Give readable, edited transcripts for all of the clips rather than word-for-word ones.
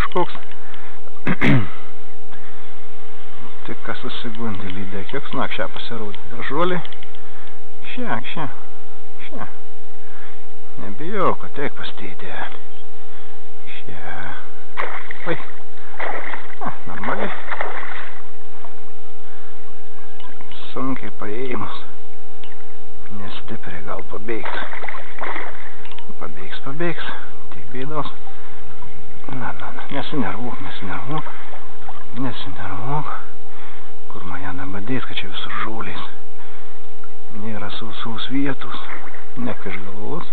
kažkoks. Tik kas susigundė lydekėks. Na, čia pasirodė gražuoliai. Čia. Nebijau, kad teik pastydė. Čia. Oi. Normaliai. Sunkiai paėjimus. Nestipriai gal pabėgs. Pabėgs. Tik bėdos. Na. Nesinervuok. Kur mane nabadės, kad čia visur žūliais. Nėra sausaus vietos. Nekaž galvos.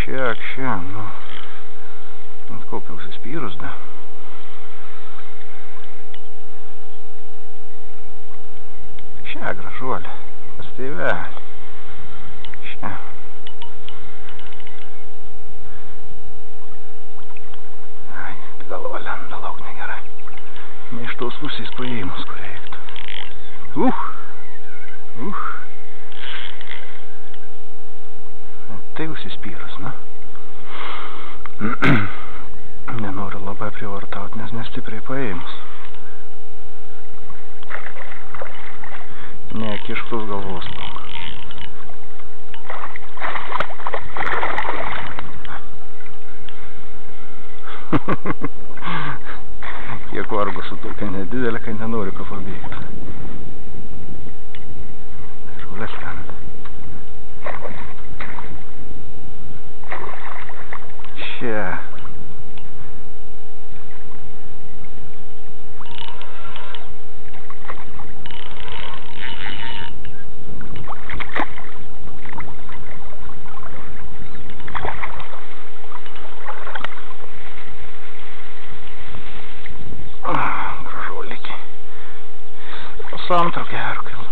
Čia, nu. Kokia užsispyrus, da. Čia gražuolė. Pas tėvelį. Čia. Ai, galva lenda, lauk negerai. Ne iš tos pusės paėjimus, kur reiktų. Tai užsispyrus, na. Nenoriu labai privartauti, nes nestipriai paėjimus. Nekištus galvos daug. Kiek vargo su tokia nedidelė, kai nenori ką pabėgti. Žulės lenda. Čia. Gražuolikė. Pusantro gero kilo.